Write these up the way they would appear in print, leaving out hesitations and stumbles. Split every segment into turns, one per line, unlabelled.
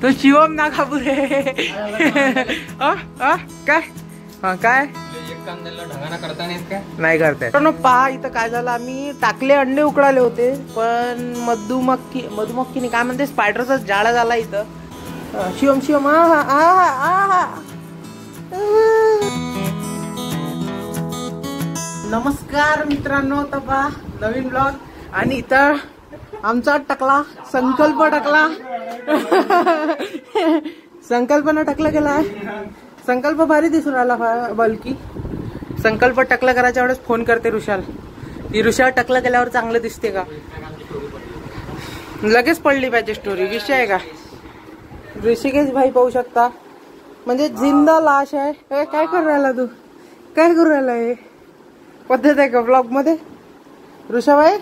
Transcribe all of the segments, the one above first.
तो शिवम नागापुरे काय काय
ढगाना करता
नाही करताय. पहा इथं काय झालं, आम्ही टाकले अंडे उकळाले होते, पण मधुमक्खीने काय म्हणते स्पायडरचा जाळा झाला इथं. शिवम शिवम नमस्कार मित्रांनो, तपा नवीन ब्लॉग. आणि इथं आमचा टकला संकल्प टाकला संकल्पना टाकला गेला. संकल्प भारी दिसून आला, बल्कि संकल्प टकला करायच्या वेळेस फोन करते ऋषाल, ही ऋषाल टकला केल्यावर चांगलं दिसते का, लगेच पडली पाहिजे स्टोरी. विषय आहे का. ऋषिकेश भाई पाहू शकता, म्हणजे जिंदा लाश आहे. काय करू राहिला तू, काय करू राहिला, हे पद्धत आहे का ब्लॉग मध्ये. ऋषाबाई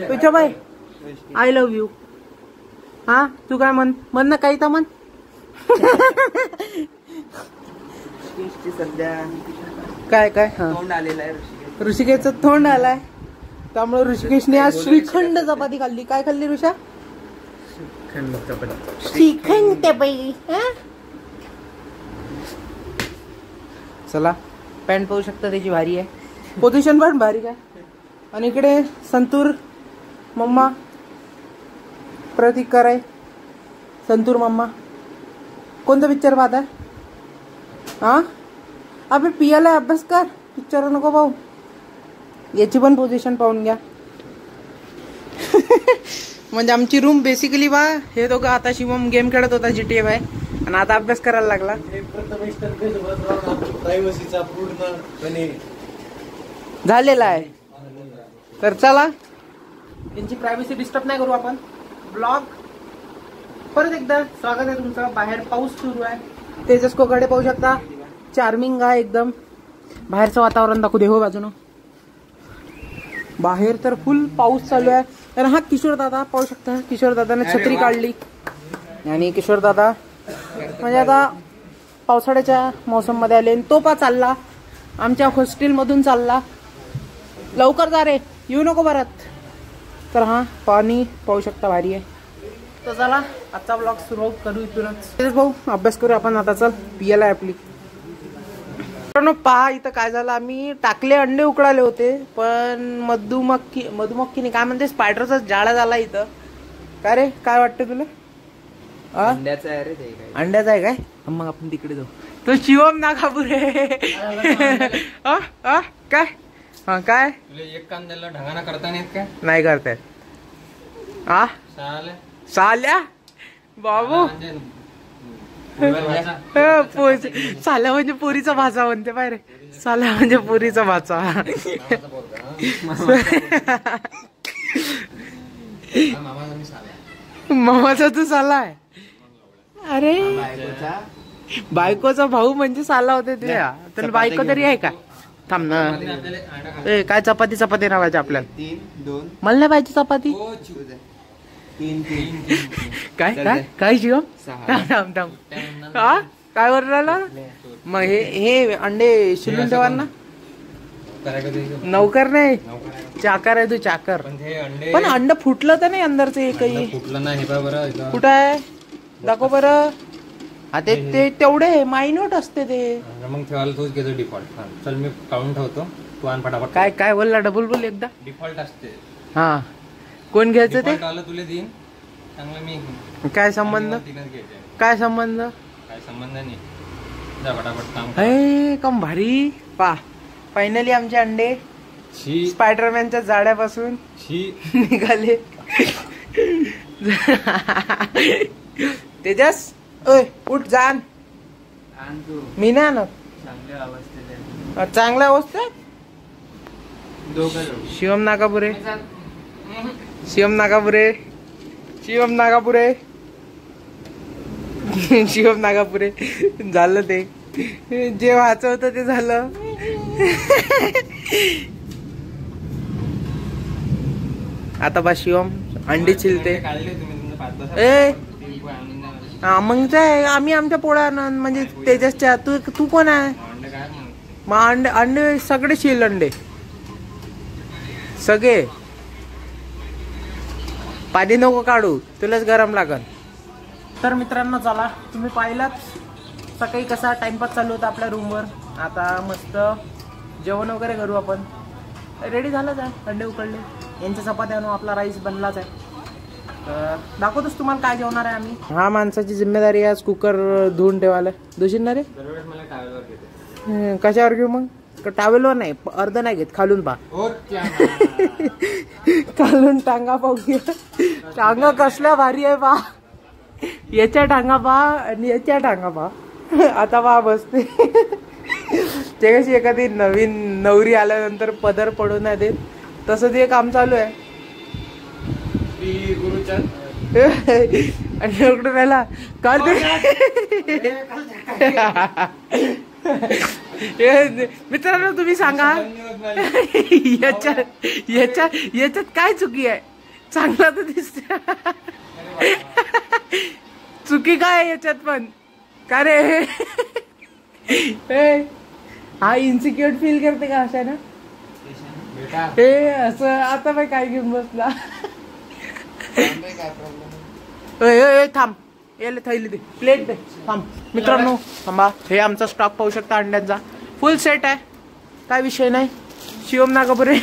ऋषाबाई आय लव्ह यू. हा तू काय म्हण ना काही तर म्हण.
सध्या
काय काय
तोंड आलेलं आहे,
ऋषिकेशचं तोंड आलाय, त्यामुळे ऋषिकेशने आज श्रीखंड चपाती खाल्ली. काय खाल्ली ऋषा? श्रीखंड चपाती. चला पॅन्ट पाहू शकता त्याची भारी आहे, पोझिशन पण भारी काय. आणि इकडे संतूर मम्मा प्रतीक कराय. संतूर मम्मा कोणता पिक्चर पाहत आहे? हा अबे पियाला अभ्यास कर, पिक्चर नको पाहू. याची पण पोझिशन पाहून घ्या. म्हणजे आमची रूम बेसिकली बा हे दोघं, आता शिवम गेम खेळत होता GTA बाय, आणि आता अभ्यास करायला लागला. झालेला आहे. तर चला त्यांची प्रायव्हसी डिस्टर्ब नाही करू आपण. ब्लॉग परत एकदा स्वागत आहे तुमचं. बाहेर पाऊस सुरू आहे, तेजस्कोकडे पाहू शकता, चार्मिंग आहे एकदम. बाहेरचं वातावरण दाखवू दे हो बाजूनं. बाहेर तर फुल पाऊस चालू आहे. तर हा किशोर दादा पाहू शकता, किशोर दादाने छत्री काढली. आणि किशोर दादा म्हणजे आता पावसाळ्याच्या मोसम मध्ये आले. तो पा चालला आमच्या हॉस्टेल मधून चालला. लवकर जा रे, येऊ नको परत. तर हा पाणी पाहू शकता भारी आहे. तर चला आजचा ब्लॉग सुरू करू इथूनच. भाऊ अभ्यास करू आपण आता. चल पियाला आपली. पहा इथं काय झालं, आम्ही टाकले अंडे उकळाले होते, पण मधुमक्खीने काय म्हणते स्पायडरचा जाळा झाला इथं. काय रे, काय वाटतं तुला?
अंड्याचा आहे रे ते.
अंड्याचा आहे काय? मग आपण तिकडे जाऊ. तो शिवम नागापुरे काय हा काय
एक कांद्याला ढगाना करता
नाही करतायत. हा साल्या बाबू साल्या म्हणजे पोरीचा भाचा म्हणते पाय रे. साल्या म्हणजे पोरीचा भाचा. मामाचा तू साला आहे. अरे बायकोचा भाऊ म्हणजे साला होते ते. तर बायको तरी आहे का? थांब ना. काय चपाती चपाती नावायची आपल्याला. मला नाही पाहिजे चपाती. काय काय काय शिवम थांब थांब. हा काय वर राहिला मग. हे अंडे शिलून ठेवा ना. नौकर नाही, चाकर आहे तू, चाकर. पण अंड फुटलं तर नाही अंदरचं एकही?
फुटलं नाही.
कुठं आहे दाखव बरं. हा ते तेवढे मायन्यूट असते ते.
मग ठेवायला तोच घेतो डिफॉल्ट. चल मी काढून ठेवतो, तू आण पटापट.
काय काय बोलला, डबल बोल एकदा.
डिफॉल्ट असते.
हा कोण घ्यायचं ते?
तुला देईन चांगलं मी.
काय संबंध, काय संबंध?
काय संबंध नाही. जा पटापट काम.
हे कम भारी. पा फायनली आमचे अंडे स्पायडरमॅनच्या जाड्यापासून निघाले. तेजस ओय उठ जाण. मी नाही आणत. चांगल्या अवस्थेत. शिवम नागापुरे, शिवम नागापुरे, शिवम नागापुरे, शिवम नागापुरे. झालं ते जे व्हायचं होतं ते झालं. आता बा शिवम अंडी चिलते. ए मग आम्ही आमच्या पोळ्या म्हणजे तेजसच्या. तू कोण आहे मग? अंडे सगळे शिल अंडे सगळे. पाणी नको काढू, तुलाच गरम लागल. तर मित्रांनो चला, तुम्ही पाहिलात सकाळी कसा टाइमपास चालू होता आपल्या रूमवर. आता मस्त जेवण वगैरे करू आपण. रेडी झालंच आहे, अंडे उकडले, यांच्या चपात्या आणू, आपला राईस बनलाच आहे. तर दाखवतोच तुम्हाला काय जेवणार आहे आम्ही. हा माणसाची जिम्मेदारी आज कुकर धुवून ठेवायला. धुशील ना रे? कशावर घेऊ मग? टावेलवर नाही, अर्ध नाही घेत, खालून पा. खालून टांगा पाहू. टांगा कसल्या भारी आहे पा. याच्या टांगा पा आणि याच्या टांगा पा. आता पा बसते ते कशी एखादी नवीन नवरी आल्यानंतर पदर पडू नाही देत, तसं ते काम चालू आहे. आणि उकडून राहिला काल मित्रांनो, तुम्ही सांगा याच्यात काय चुकी आहे? चांगला तर दिसत, चुकी काय याच्यात पण? का रे हा इन्सिक्युअर फील करते का अशा ना? हे असं आता बाई काय घेऊन बसला? थांब, याला थैली दे, प्लेट दे. थांब मित्रांनो, थांबा. हे आमचा स्टॉक पाहू शकता अंड्यांचा, फुल सेट आहे, काय विषय नाही. शिवम नागपुरे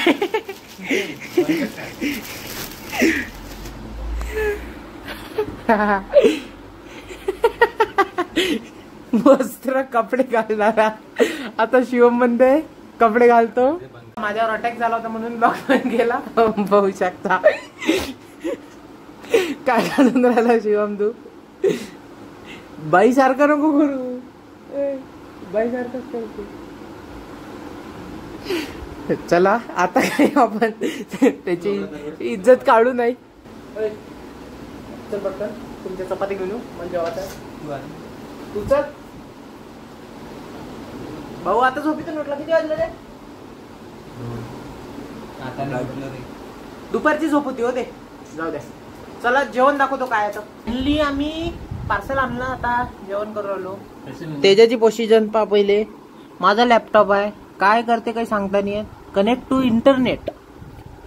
वस्त्र कपडे घालणारा आता शिवम म्हणते कपडे घालतो. माझ्यावर अटॅक झाला होता म्हणून ब्लॉक गेला, पाहू शकता. काय घालून राहिला शिवम तू? बाई सारखं नको करू, बाई सारखंच करतो. चला आता काय आपण त्याची इज्जत काढू नाही. चल बघ, तुमच्या चपाती घेऊन येऊ म्हणजे तुझ भाऊ आता झोपीतून उठला. किती वाजलं रे? दुपारची झोप होती होते. जाऊ द्या, चला जेवण दाखवतो काय आता. आम्ही पार्सल आणलं, आता जेवण करू आलो. तेजाची पोझिशन पहा पहिले. माझा लॅपटॉप आहे, काय करते काही सांगता नाही. Connect to internet.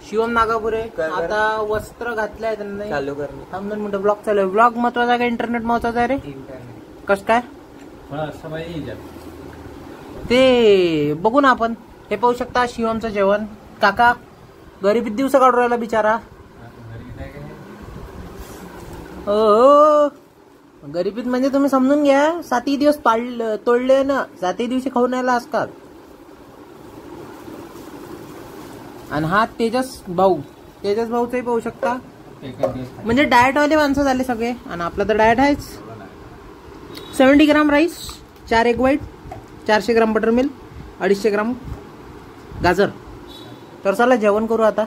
Shivam Nagapure आता वस्त्र घातलंय त्यांना. चालू कर. 2 मिनिटं. ब्लॉग चालू आहे. ब्लॉग महत्वाचा का इंटरनेट महत्वाचा आहे रे? कस काय ते बघू ना आपण. हे पाहू शकता शिवमचं जेवण. काका गरिबीत दिवस काढून राहिला बिचारा. हो, गरिबीत म्हणजे तुम्ही समजून घ्या, 7 दिवस तोडले ना, 7 दिवशी खाऊन राहिला आजकाल. आणि हा तेजस भाऊचंही पाहू शकता. म्हणजे डाएट वाले माणसं झाले सगळे. आणि आपला तर डाएट आहेच. 70 gram rice, 4 egg white, 400 gram butter milk, 250 gram गाजर. तर चला जेवण करू आता.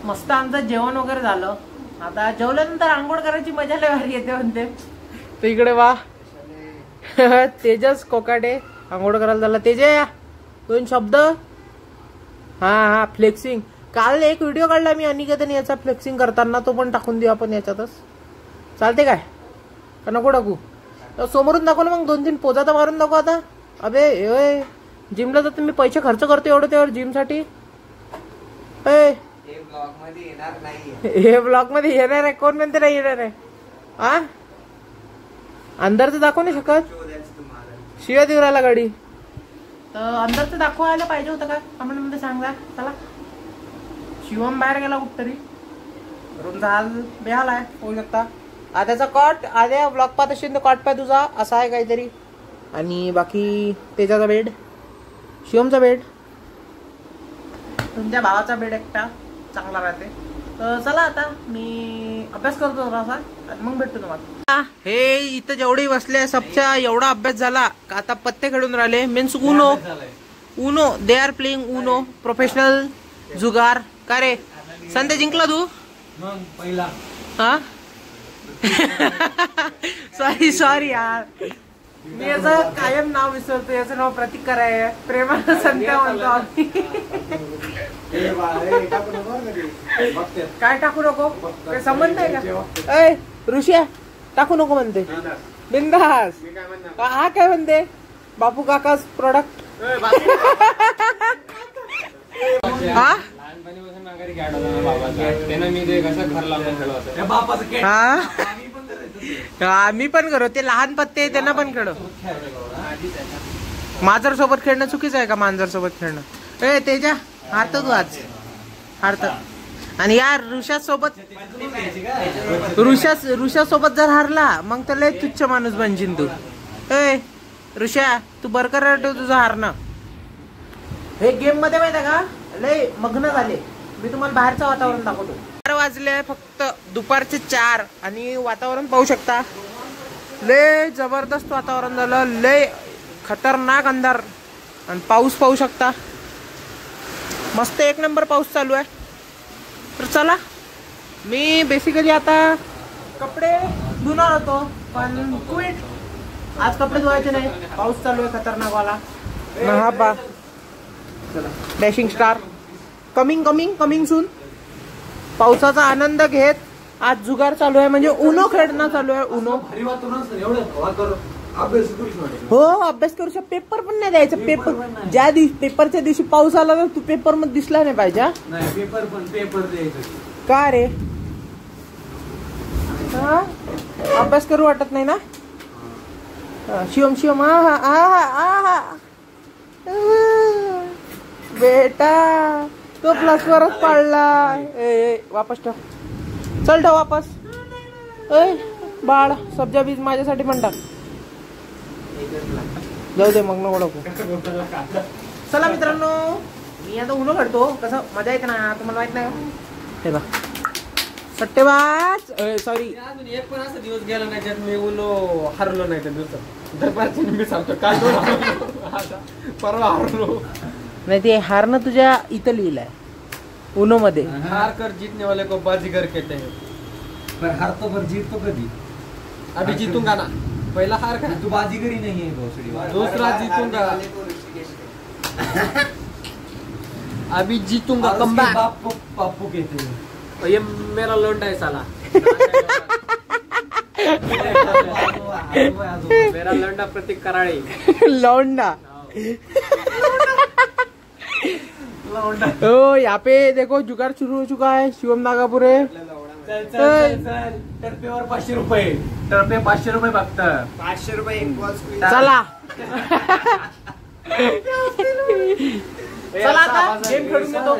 मस्त आमचं जेवण वगैरे झालं. आता जेवल्यानंतर आंघोळ करायची मजा लय भारी येते म्हणते. तर इकडे वा तेजस कोकाटे आंघोळ करायला झाला. तेजे 2 शब्द. हा फ्लेक्सिंग. काल एक व्हिडिओ काढला मी अनिकेतन याचा फ्लेक्सिंग करताना, तो पण टाकून देऊ आपण याच्यातच. चालते काय का नको टाकू? समोरून दाखव ना मग. 2-3 पोजा तर मारून दाखव आता. अबे जिमला तर तुम्ही पैसे खर्च करतो एवढं त्यावर जिम साठी. हे ब्लॉग मध्ये येणार आहे? कोण म्हणते नाही येणार आहे? हा, अंदरचं दाखव नाही शकत. शिव्या देऊ राहिला गाडी. तर अंदरचं दाखवायला पाहिजे होतं का कमेंट मध्ये सांगा. चला शिवम बाहेर गेला कुठतरी. रूमचा हाल बेहाल आहे होऊ शकता. आद्याचा कॉट, आद्या ब्लॉग पाहत असेल तर कॉट पाय तुझा असा आहे काहीतरी. आणि बाकी तेजाचा बेड, शिवमचा बेड, तुमच्या भावाचा बेड एकटा चांगला राहते. तर चला आता मी अभ्यास करतो थोडासा आणि मग भेटतो तुम्हाला. हे इथं जेवढे बसले सबचा एवढा अभ्यास झाला का आता पत्ते खेळून राहिले. Means Uno they are playing Uno. Professional जुगार. का रे संध्या जिंकला तू?
पहिला.
हा सॉरी यार, मी याचं कायम नाव विसरतो. याचं नाव प्रतीक आहे. प्रेमानं संध्या म्हणतो आम्ही. काय टाकू नको? काही संबंध आहे का? अय ऋषिया टाकू नको म्हणते. बिंदास. हा काय म्हणते? बापू काकाच प्रोडक्ट. हा
मी ते कसं खरला
हा मी पण करू. ते लहान पत्ते आहे त्यांना पण खेळ. मांजर सोबत खेळणं चुकीचं आहे का? मांजर सोबत खेळणं. ए तेजा हारतो तू आज. हारत. आणि यार ऋषा सोबत जर हारला मग तर लय तुच्छ माणूस बनशील तू. ए ऋषा तू बरकरार ठेव तुझं हारणं. हे गेम मध्ये माहिती का लय मग्न झाले. मी तुम्हाला बाहेरचं वातावरण दाखवतो. 4 वाजले फक्त दुपारचे 4 आणि वातावरण पाहू शकता. लय जबरदस्त वातावरण झालं. लय खतरनाक अंधार आणि पाऊस पाहू शकता. मस्त 1 नंबर पाऊस चालू आहे. तर चला मी बेसिकली आता कपडे धुणार होतो पण क्विट. आज कपडे धुवायचे नाही. पाऊस चालू आहे खतरनाक वाला. हा बा डॅशिंग स्टार कमिंग सून. पावसाचा आनंद घेत आज जुगार चालू आहे म्हणजे उनो खेळणं चालू आहे. उनो हो अभ्यास करू शकतो. पेपर पण नाही द्यायचा. पेपर ज्या दिवशी पेपरच्या दिवशी पाऊस आला तर तू पेपर मध्ये दिसला नाही पाहिजे. पेपर द्यायचं का रे? हा अभ्यास करू वाटत नाही ना. शिवम हा बेटा तो प्लसवरच पाडला. वापस ठेव. चल ठेव वापस. बाळ सब्जा बीज माझ्यासाठी पण टाक. जाऊ दे मग नको. चला मित्रांनो मी आता उनो खेळतो. कसं मजा येते ना तुम्हाला माहित नाही. हे बघ सट्टेबाज. सॉरी
एक पण असा दिवस गेला नाही ज्यात मी उनो हरलो नाही. त्या दिवसात मी सांगतो काल परवा हरलो
नाही. ते हारणं तुझ्या इथं लिहिलंय उनो मध्ये.
हार कर जीतने वाले को बाजीगर कहते हैं.
पर हारतो पर जीततो कधी?
अभी जीतूंगा ना. पहिला हार का
तू बाजीगरी नहीं है भोसड़ी.
दूसरा जीतूंगा. अभी जीतूंगा. Come back.
पापू कहते हैं.
ये मेरा लोंडा है साला. मेरा लोंडा प्रतीक कराळे.
लौंडा. ओ यहाँ पे देखो जुगाड़ शुरू हो चुका है. शिवम नागापुरे.
टर्फेवर 500 रुपये. टर्फे 500 रुपये फक्त. 500 रुपये.
चला चला आता गेम खेळून घेतो.